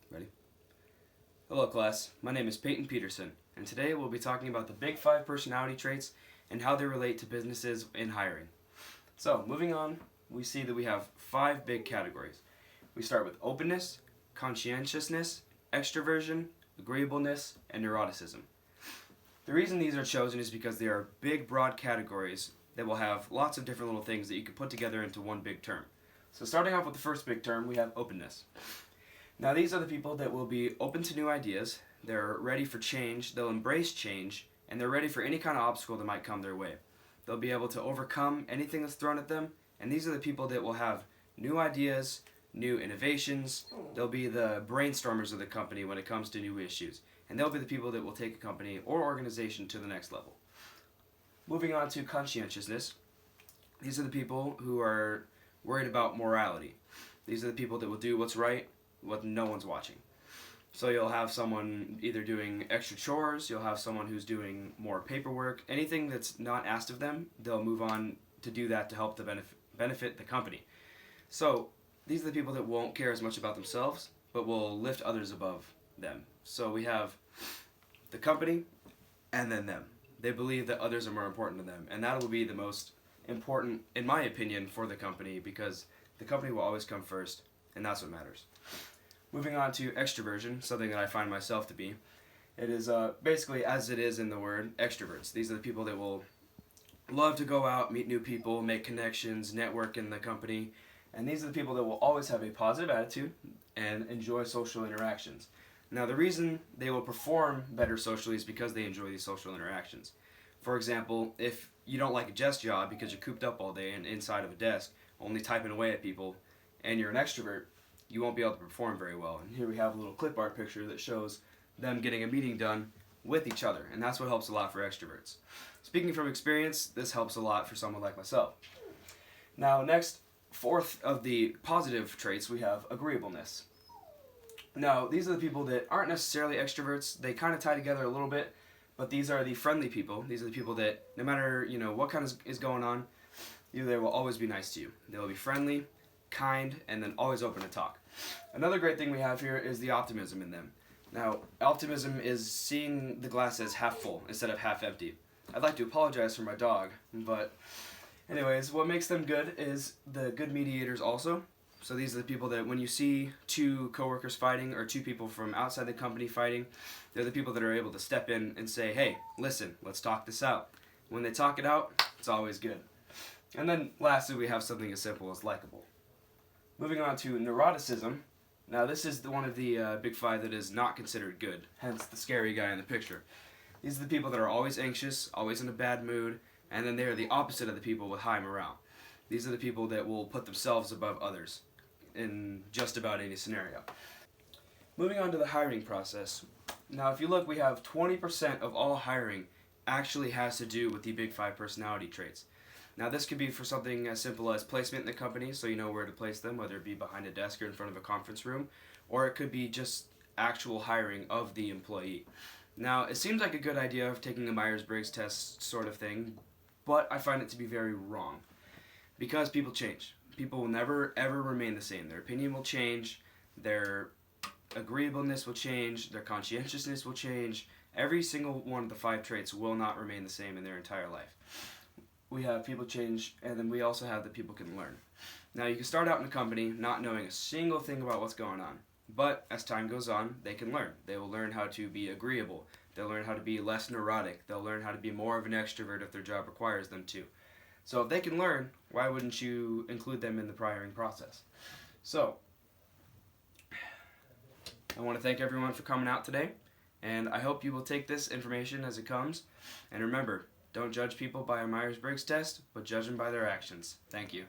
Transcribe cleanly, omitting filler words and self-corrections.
Ready? Hello class, my name is Peyton Peterson, and today we'll be talking about the Big Five personality traits and how they relate to businesses in hiring. So, moving on, we see that we have 5 big categories. We start with openness, conscientiousness, extroversion, agreeableness, and neuroticism. The reason these are chosen is because they are big, broad categories that will have lots of different little things that you can put together into one big term. So starting off with the first big term, we have openness. Now these are the people that will be open to new ideas, they're ready for change, they'll embrace change, and they're ready for any kind of obstacle that might come their way. They'll be able to overcome anything that's thrown at them, and these are the people that will have new ideas, new innovations. They'll be the brainstormers of the company when it comes to new issues, and they'll be the people that will take a company or organization to the next level. Moving on to conscientiousness, these are the people who are worried about morality. These are the people that will do what's right when no one's watching. So you'll have someone either doing extra chores, you'll have someone who's doing more paperwork, anything that's not asked of them, they'll move on to do that to help the benefit the company. So these are the people that won't care as much about themselves, but will lift others above them. So we have the company and then them. They believe that others are more important to them, and that will be the most important, in my opinion, for the company, because the company will always come first, and that's what matters. Moving on to extroversion, something that I find myself to be. It is basically, as it is in the word, extroverts. These are the people that will love to go out, meet new people, make connections, network in the company, and these are the people that will always have a positive attitude and enjoy social interactions. Now, the reason they will perform better socially is because they enjoy these social interactions. For example, if you don't like a desk job because you're cooped up all day and inside of a desk, only typing away at people, and you're an extrovert, you won't be able to perform very well. And here we have a little clip art picture that shows them getting a meeting done with each other, and that's what helps a lot for extroverts. Speaking from experience, this helps a lot for someone like myself. Now, next, fourth of the positive traits, we have agreeableness. Now, these are the people that aren't necessarily extroverts. They kind of tie together a little bit, but these are the friendly people. These are the people that, no matter what kind is going on, they will always be nice to you. They will be friendly, kind, and then always open to talk. Another great thing we have here is the optimism in them. Now, optimism is seeing the glass as half full instead of half empty. I'd like to apologize for my dog, but anyways, what makes them good is the good mediators also. So these are the people that when you see two coworkers fighting or two people from outside the company fighting, they're the people that are able to step in and say, hey, listen, let's talk this out. When they talk it out, it's always good. And then lastly, we have something as simple as likable. Moving on to neuroticism. Now this is one of the big five that is not considered good, hence the scary guy in the picture. These are the people that are always anxious, always in a bad mood, and then they are the opposite of the people with high morale. These are the people that will put themselves above others in just about any scenario. Moving on to the hiring process. Now if you look, we have 20% of all hiring actually has to do with the big five personality traits. Now this could be for something as simple as placement in the company, so you know where to place them, whether it be behind a desk or in front of a conference room, or it could be just actual hiring of the employee. Now it seems like a good idea of taking a Myers-Briggs test sort of thing, but I find it to be very wrong. Because people change. People will never ever remain the same. Their opinion will change, their agreeableness will change, their conscientiousness will change. Every single one of the 5 traits will not remain the same in their entire life. We have people change, and then we also have that people can learn. Now you can start out in a company not knowing a single thing about what's going on, but as time goes on, they can learn. They will learn how to be agreeable. They'll learn how to be less neurotic. They'll learn how to be more of an extrovert if their job requires them to. So if they can learn, why wouldn't you include them in the hiring process? So, I want to thank everyone for coming out today, and I hope you will take this information as it comes. And remember, don't judge people by a Myers-Briggs test, but judge them by their actions. Thank you.